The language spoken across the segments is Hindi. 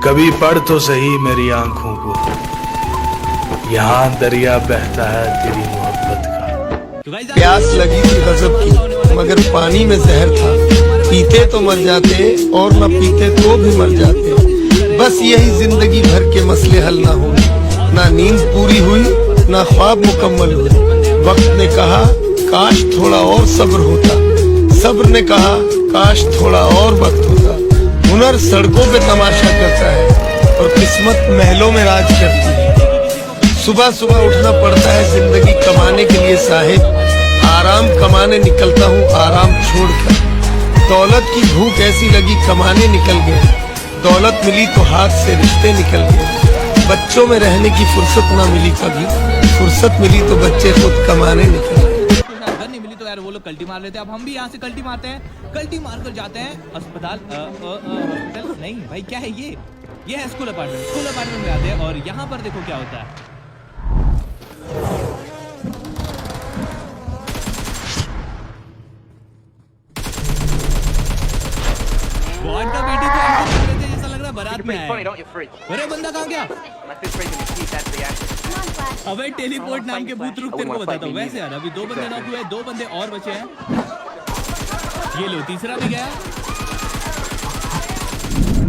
कभी पढ़ तो सही मेरी आंखों को, यहाँ दरिया बहता है तेरी मोहब्बत का। प्यास लगी थी गजब की, मगर पानी में जहर था। पीते तो मर जाते और न पीते तो भी मर जाते। बस यही जिंदगी भर के मसले हल ना हुए, ना नींद पूरी हुई ना ख्वाब मुकम्मल हुए। वक्त ने कहा काश थोड़ा और सब्र होता, सब्र ने कहा काश थोड़ा और वक्त होता। हुनर सड़कों पे तमाशा करता है और किस्मत महलों में राज करती है। सुबह सुबह उठना पड़ता है जिंदगी कमाने के लिए साहिब, आराम कमाने निकलता हूँ आराम छोड़कर। दौलत की भूख ऐसी लगी कमाने निकल गए, दौलत मिली तो हाथ से रिश्ते निकल गए। बच्चों में रहने की फुर्सत ना मिली कभी, फुर्सत मिली तो बच्चे खुद कमाने निकल गए। नहीं मिली तो यार वो लोग कल्टी मार लेते हैं। अब हम भी यहाँ से कल्टी मारते हैं, कल्टी मार कर जाते हैं अस्पताल। हॉस्पिटल नहीं भाई, क्या है ये है स्कूल अपार्टमेंट। स्कूल अपार्टमेंट में आते हैं और यहाँ पर देखो क्या होता है। गॉड का बेटी तो ऐसे लग रहे थे जैसा लग रहा बारात में आया। अरे बंदा कहाँ गया? अबे टेलीपोर्ट नाम के भूत रुक, तेरे को बताता हूँ। वैसे यार अभी 2 बंदे नॉक हुए, 2 बंदे और बचे हैं। ये लो तीसरा भी गया।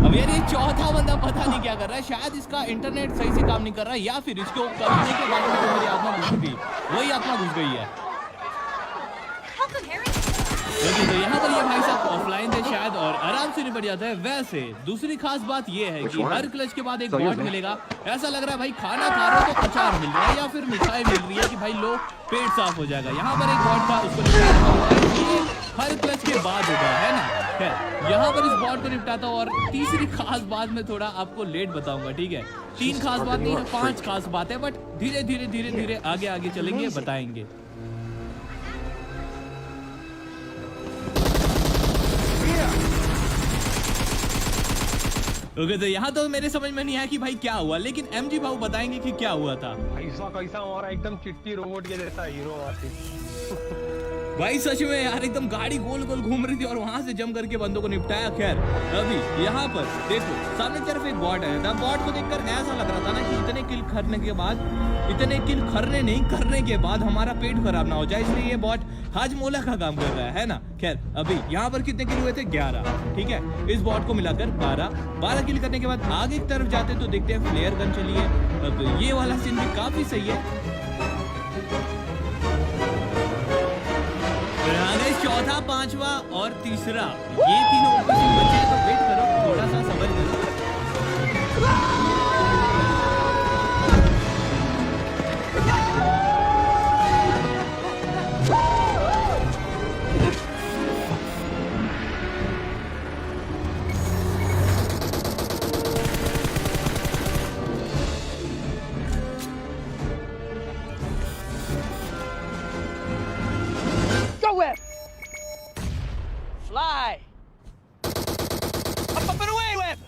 अब यार ये चौथा बंदा पता नहीं क्या कर रहा है, शायद इसका इंटरनेट सही से काम नहीं कर रहा है, या फिर इसको करने के बाद में मेरी आत्मा घुस गई, वही आत्मा घुस गई है। तो यहाँ पर ये भाई साहब ऑफलाइन थे शायद और आराम से निपट जाता है। वैसे दूसरी खास बात ये है कि हर क्लच के बाद एक बॉट मिलेगा। ऐसा लग रहा है भाई खाना खा रहे हो तो अचार मिल रहा है या फिर मिठाई मिल रही है कि भाई लो पेट साफ हो जाएगा। यहाँ पर एक बॉट था, उसको निपटाना हुआ है, ये हर क्लच के बाद होगा, है ना। खैर यहाँ पर इस बॉट को निपटाता हूँ। और तीसरी खास बात मैं थोड़ा आपको लेट बताऊंगा, ठीक है। 3 खास बात नहीं है, 5 खास बात है, बट धीरे धीरे आगे चलेंगे, बताएंगे। ओके तो यहाँ तो मेरे समझ में नहीं आया कि भाई क्या हुआ, लेकिन एमजी बाबू बताएंगे कि क्या हुआ था। ऐसा कैसा और एकदम चिट्टी रोबोट के जैसा हीरो भाई सच में यार एकदम गाड़ी गोल गोल घूम रही थी और वहां से जम करके बंदों को निपटाया। खैर अभी यहाँ पर देखो सामने की तरफ एक बॉट आया था। बॉट को देखकर ऐसा लग रहा था ना कि इतने किल करने के बाद हमारा पेट खराब ना हो जाए, इसलिए ये बॉट हाजमोला का काम कर रहा है ना। खैर अभी यहाँ पर कितने किल हुए थे? 11, ठीक है। इस बॉट को मिलाकर 12 किल करने के बाद आगे की तरफ जाते तो देखते हैं फ्लेयर गन चली है। अब ये वाला सीन भी काफी सही है। चौथा, 5वां और तीसरा, ये तीनों बचे हैं, तो वेट करो, थोड़ा सा सब्र करो। Fly! Up and away, Web!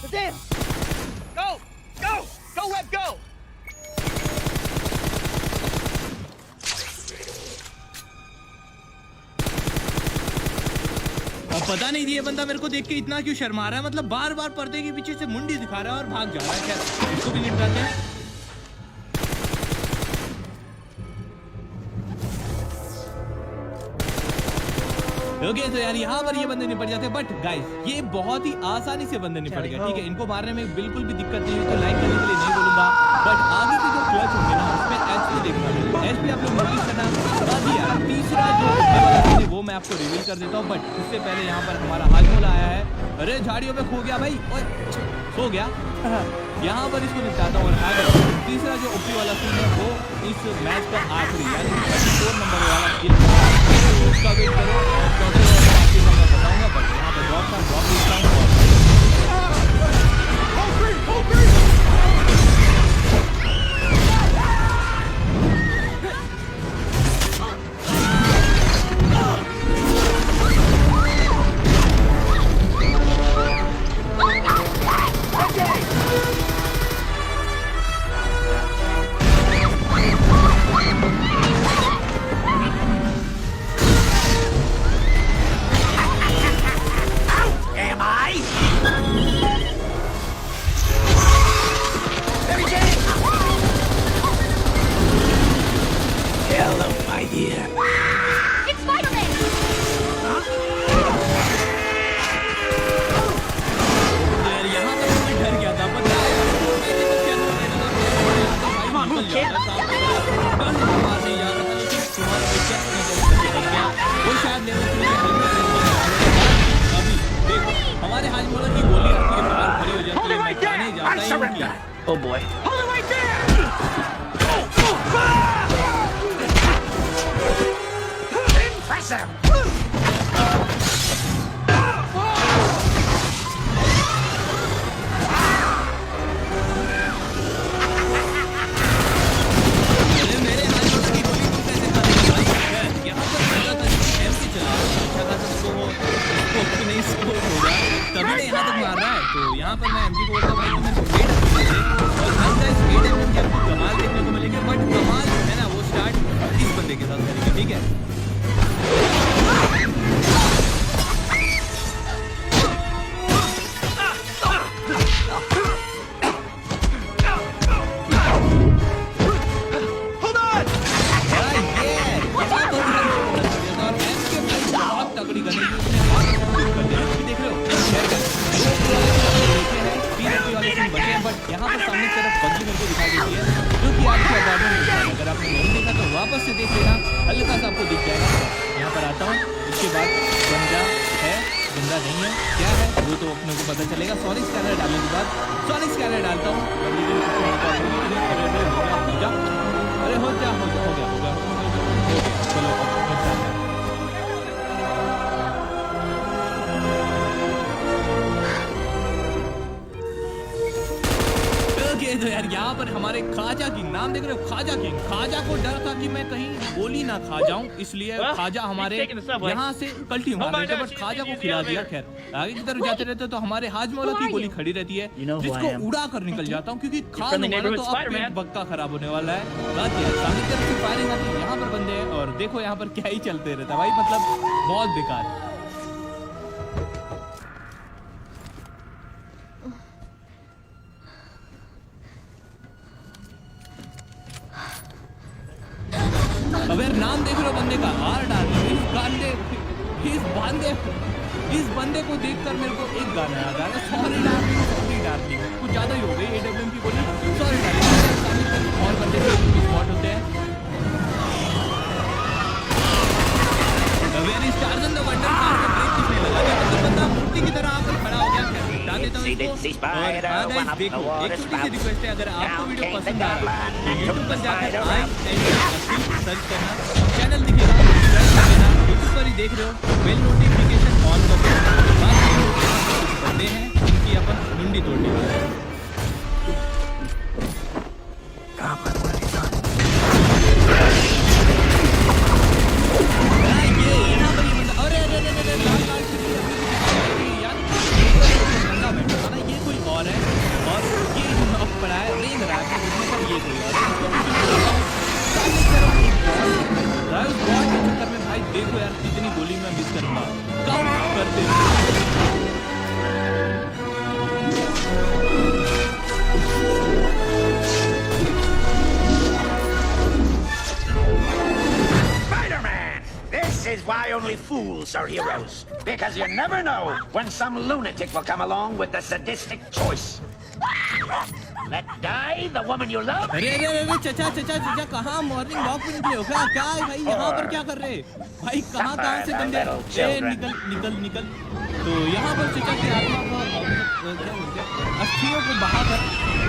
To this! Go! Go! Go, Web, go! अब पता नहीं ये बंदा मेरे को देख के इतना क्यों शर्मा रहा है, मतलब बार बार पर्दे के पीछे से मुंडी दिखा रहा है और भाग जा रहा है। क्या इसको भी निपटाते हैं। ओके तो यार यहाँ पर ये बंदे निपट जाते हैं, बट गाइस ये बहुत ही आसानी से बंदे निपट गए, ठीक है। इनको मारने में बिल्कुल भी दिक्कत नहीं हुई, तो लाइक करने के लिए नहीं बोलूंगा, बट आगे की जो क्लच होंगे ना उसमें एचपी देखना मिलेगा। एचपी आप लोग नोटिस करना। अभी यार तीसरा जो है वो मैं आपको रिवील कर देता हूँ, बट उससे पहले यहाँ पर हमारा हाजमोला आया है। अरे झाड़ियों में खो गया भाई, सो गया। यहाँ पर इसको निपटाता हूँ और आगे तीसरा जो ओपी वाला सीन है वो इस मैच का आखिरी यानी 34 नंबर वाला किल, उसका वेट करो। चौथे मैं बताऊंगा, बट यहाँ पर ड्रॉप था, ड्रॉप देख रहा हूँ। Oh boy. Hold it right there! Impressive! अरे मेरे हाथ में उसकी गोली तुम कैसे खा रहे हो भाई? यहाँ पर लगा था कि ऐसे चला अच्छा खासा स्कोप नहीं स्कोप होगा तभी ने यहाँ तक मार रहा है। तो यहाँ पर मैं एमजी को बोलता भाई तुम्हें वेट और भाई गाइस वेट एमजी की आपको कमाल देखने को मिलेंगे बट कमाल जो है ना वो स्टार्ट इस बंदे के साथ करेंगे ठीक है। यहाँ पर सामने की तरफ बग्गी मेरे को दिखाई देती है जो कि आपके अपार्टमेंट में है। अगर आपने नहीं देखा तो वापस से देख लेना हल्का सा आपको दिख जाएगा। यहाँ पर आता हूँ उसके बाद गंजा है गंजा नहीं है क्या है वो तो अपने को पता चलेगा। सॉनिक स्कैनर डालने के बाद सॉनिक स्कैनर डालता हूँ अरे हो गया चलो तो यार यहाँ पर हमारे खाजा किंग नाम देख रहे हो खाजा को डर था कि मैं कहीं गोली ना खा जाऊं इसलिए खाजा हमारे यहाँ से पलटी मार रहे थे बट खाजा को खिला दिया। खैर आगे की तरफ जाते रहते तो हमारे हाजमौला की गोली खड़ी रहती है जिसको उड़ा कर निकल जाता हूँ क्योंकि खा लूंगा तो अब पेट बक्का खराब होने वाला है। बात यह सामने की तरफ से फायरिंग आती है यहाँ पर बंदे हैं और देखो यहाँ पर क्या ही चलते रहता है भाई मतलब बहुत बेकार। अब यार नाम देख रहे हो बंदे का आर डार्लिंग इस बंदे को देखकर मेरे को एक गाना याद आ रहा है सॉरी डार्लिंग कुछ ज्यादा ही हो गई एडब्ल्यूएम की बोली सॉरी डार्लिंग और बंदे स्पॉट होते हैं। Very stars in the wonder car का ब्रेक किसने लगा दिया बंदा मूर्ति की तरह आकर खड़ा हो गया। बता देता हूं इसको और गाइस देखो एक छोटी सी रिक्वेस्ट है अगर आपको वीडियो पसंद आ रहा है तो YouTube पर जाकर सर्च करना चैनल दिखेगा सब्सक्राइब कर लेना। YouTube पर ही देख रहे हो बेल नोटिफिकेशन ऑन कर देना। बाकी बंदे हैं जिनकी अपन मुंडी तोड़ने वाले हैं। देखो यार कितनी गोली मैं मिस करूंगा काउंट करते Spider-Man! This is why only fools are heroes. Because you never know when some lunatic will come along with the sadistic choice. Let die the woman you love. अरे चचा कहाँ मॉर्निंग वॉक पे निकले हो क्या है भाई यहाँ पर क्या कर रहे भाई कहाँ से बंदे निकल तो यहाँ पर चचा की आत्मा को अस्थियों को बहाकर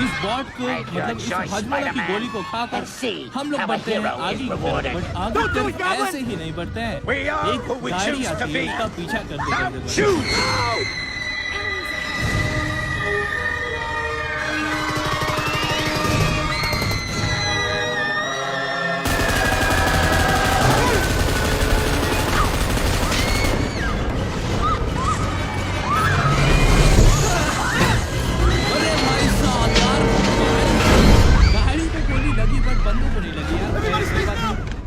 इस बॉट को मतलब इस हाजमौला की गोली को खाकर हम लोग बढ़ते हैं आगे बट आगे ऐसे ही नहीं बढ़ते हैं एक गाड़ी आती है उसका पीछा करते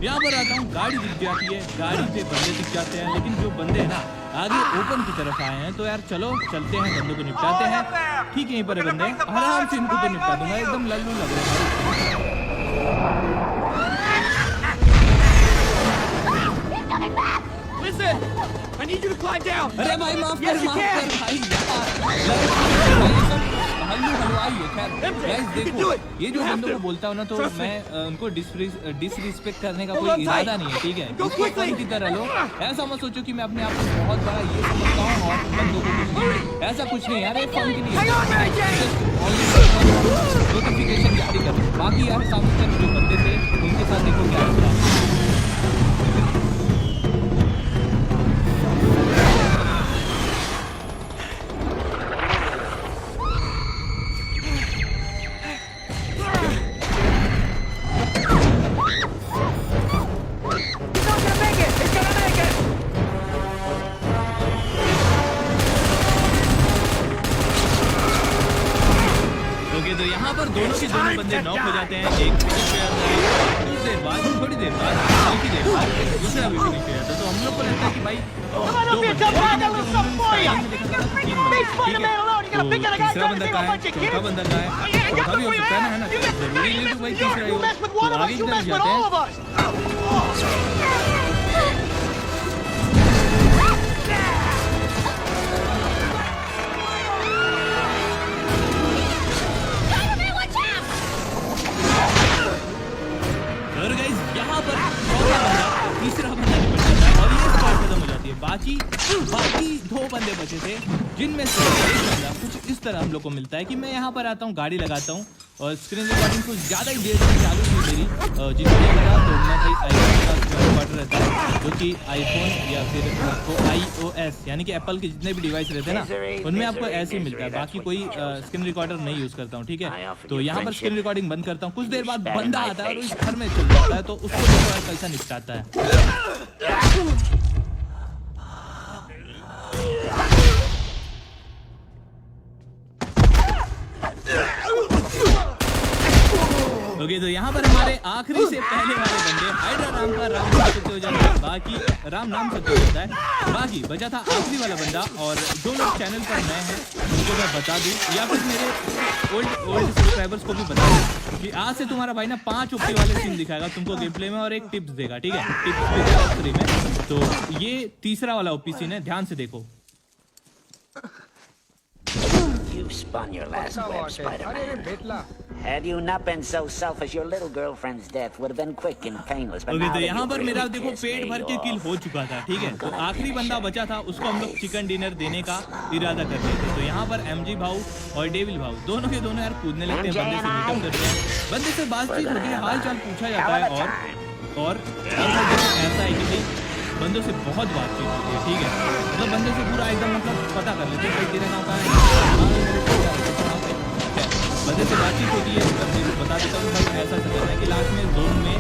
यहाँ पर आता हूँ गाड़ी दिख जाती है गाड़ी पे बंदे दिख जाते हैं लेकिन जो बंदे हैं ना आगे ओपन की तरफ आए हैं तो यार चलो चलते हैं बंदों को निपटाते हैं। ठीक है यहीं पर है बंदे आराम से इनको तो निपटा दूंगा एकदम लल्लू लग रहे हैं। अरे भाई माफ कर भाई यार हल्लू हलवाई है गाइस देखो, ये जो बंदों को बोलता हूँ ना, तो मैं उनको डिसरिस्पेक्ट करने का कोई इरादा नहीं है, ठीक है। इसको फन की तरह लो, ऐसा मत सोचो कि मैं अपने आप को बहुत बड़ा ये समझता हूँ और बंदों को कुछ नहीं, ऐसा कुछ नहीं यार, ये फन के लिए नोटिफिकेशन जारी कर। बाकी यार सामने जो बंदे थे उनके साथ देखो क्या होता है। तो यहाँ पर दोनों के दोनों बंदे नॉक हो जाते हैं। एक फिनिश हो जाता है, कुछ देर बाद, थोड़ी देर बाद, हल्की देर बाद दूसरा भी फिनिश हो जाता है। तो हम लोग को लगता है कि भाई दो बंदे, तो तीसरा बंदा कहाँ है, चौथा बंदा कहाँ है, चौथा भी हो सकता है ना, जरूरी नहीं तो भाई तीसरा ही हो। तो आगे की तरफ जाते हैं। और गाइस यहाँ पर चौथा बंदा, तीसरा बंदा निकल जाता है और ये स्क्वाड खत्म हो जाती है। बाकी दो बंदे बचे थे, जिनमें से एक बंदा कुछ इस तरह हम लोग को मिलता है कि मैं यहाँ पर आता हूँ, गाड़ी लगाता हूँ और स्क्रीन रिकॉर्डिंग कुछ ज़्यादा ही देर से चालू थी मेरी, जिनको नहीं पता तो मैं भाई आईफोन का स्क्रीन रिकॉर्डर रहता है, जो कि आईफोन या फिर आपको iOS यानी कि एप्पल के जितने भी डिवाइस रहते हैं ना, उनमें आपको ऐसे ही मिलता है। बाकी कोई स्क्रीन रिकॉर्डर नहीं यूज़ करता हूँ, ठीक है। तो यहाँ पर स्क्रीन रिकॉर्डिंग बंद करता हूँ, कुछ देर बाद बंदा आता है और इस घर में चल जाता है, तो उसको देखो कैसा निपटाता है। ओके, तो यहाँ पर हमारे आखिरी से पहले वाले बंदे हाइड्रा राम का राम नाम सत्य हो जाता है, बाकी राम नाम सत्य हो जाता है। बाकी बचा था आखिरी वाला बंदा, और जो लोग चैनल पर नए हैं उनको मैं बता दूं या फिर मेरे ओल्ड सब्सक्राइबर्स को भी बता दूं कि आज से तुम्हारा भाई ना 5 ओपी वाले सीन दिखाएगा तुमको गेम प्ले में और एक टिप्स देगा, ठीक है, टिप्स भी देगा फ्री में। तो ये तीसरा वाला ओपी सीन है, ध्यान से देखो। You spun your last web, Spider-Man. Had you not been so selfish, your little girlfriend's death would have been quick and painless. But okay, now तो that यहाँ you पर मेरा really देखो pissed पेट me भर के किल off. हो चुका था, ठीक है। तो आखिरी बंदा बचा था, उसको हम लोग चिकन डिनर देने का इरादा कर रहे थे। तो यहाँ पर एमजी भाऊ और डेविल भाऊ दोनों के दोनों यार कूदने लगते हैं, बंदे से मीटअप करते हैं, बंदे से बातचीत होती है, हाल चाल पूछा जाता है, और ऐसा है कि भाई बंदों से बहुत बातचीत होती है, ठीक है। मतलब बंदे से पूरा एकदम मतलब पता कर लेते हैं तेरे नाम का बंदे से बातचीत होती है, बता देता हूँ भाई ऐसा चल रहा है कि लास्ट में जोन में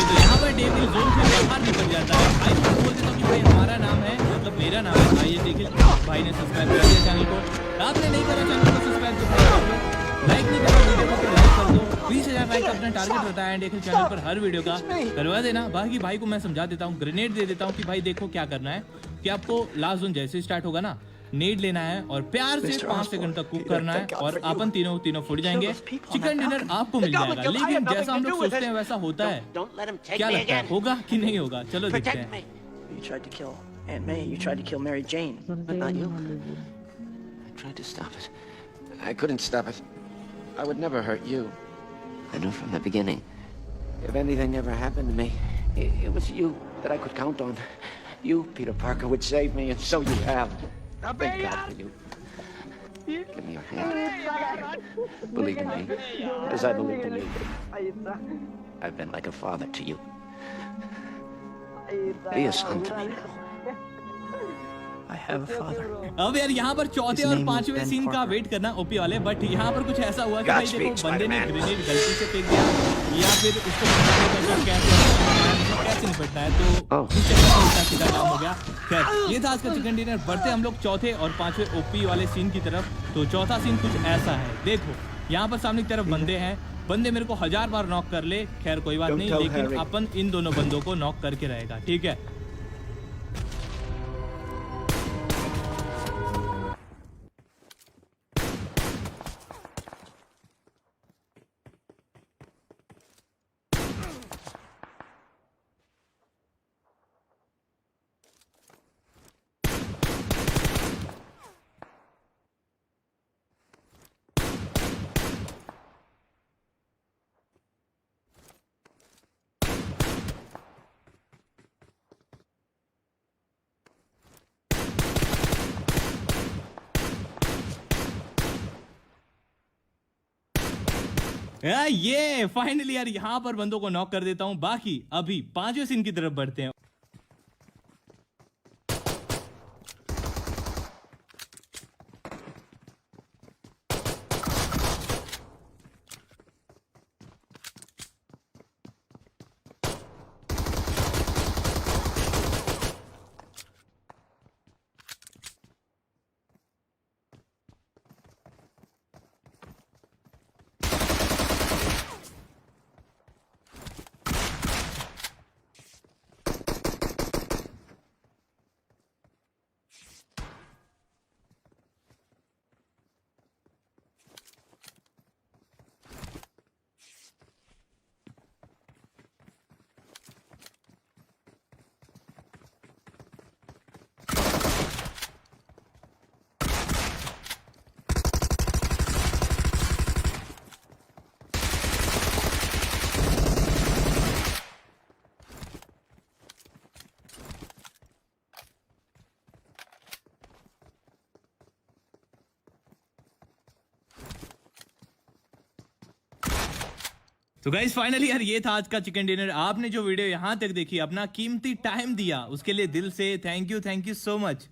तो यहाँ पर डेविल जोन से बाहर निकल जाता है। भाई मैं बोल देता हूँ कि भाई हमारा नाम है, मतलब मेरा नाम है, आइए देखिए भाई ने सब्सक्राइब कर दिया चैनल को, आपने नहीं करा चैनल को सब्सक्राइब तो कर दो, लाइक नहीं करा वीडियो को लाइक कर दो। 20,000 लाइक अपना टारगेट रहता है देखिए चैनल पर हर वीडियो का करवा देना। बाकी भाई को मैं समझा देता हूँ, ग्रेनेड दे देता हूँ कि भाई देखो क्या करना है कि आपको लास्ट जोन जैसे स्टार्ट होगा ना, नेड लेना है और प्यार से 5 सेकंड तक कुक करना है और अपन तीनों फुट जाएंगे, चिकन डिनर आपको मिल जाएगा। लेकिन जैसा हम लोग सोचते हैं वैसा होता है, क्या लगता है होगा कि नहीं होगा, चलो देखते हैं। You tried to kill Aunt May. You tried to kill Mary Jane. But not you. I tried to stop it. I couldn't stop it. I would never hurt you. I knew from the beginning. If anything ever happened to me, it was you that I could count on. You, Peter Parker, would save me, and so you have. Thank God for you. Give me your hand. Believe in me, as I believe in you. I've been like a father to you. Be a son to me now. I have a father. अब यार यहाँ पर चौथे और पांचवें सीन का वेट करना ओपी वाले, बट यहाँ पर कुछ ऐसा हुआ कि भाई देखो बंदे ने ग्रेनेड गलती से फेंक दिया या फिर उसको कैसे निपटना है, तो इस चक्कर में उल्टा सीधा काम हो गया। खैर ये था आज का चिकन डिनर। बढ़ते हम लोग चौथे और पांचवें ओपी वाले सीन की तरफ। तो चौथा सीन कुछ ऐसा है, देखो यहाँ पर सामने की तरफ बंदे हैं, बंदे मेरे को 1000 बार नॉक कर ले, खैर कोई बात नहीं, लेकिन अपन इन दोनों बंदों को नॉक करके रहेगा, ठीक है। ये फाइनली यार यहाँ पर बंदों को नॉक कर देता हूँ। बाकी अभी 5वें सीन की तरफ बढ़ते हैं। तो गाइस फाइनली यार ये था आज का चिकन डिनर। आपने जो वीडियो यहाँ तक देखी, अपना कीमती टाइम दिया, उसके लिए दिल से थैंक यू सो मच।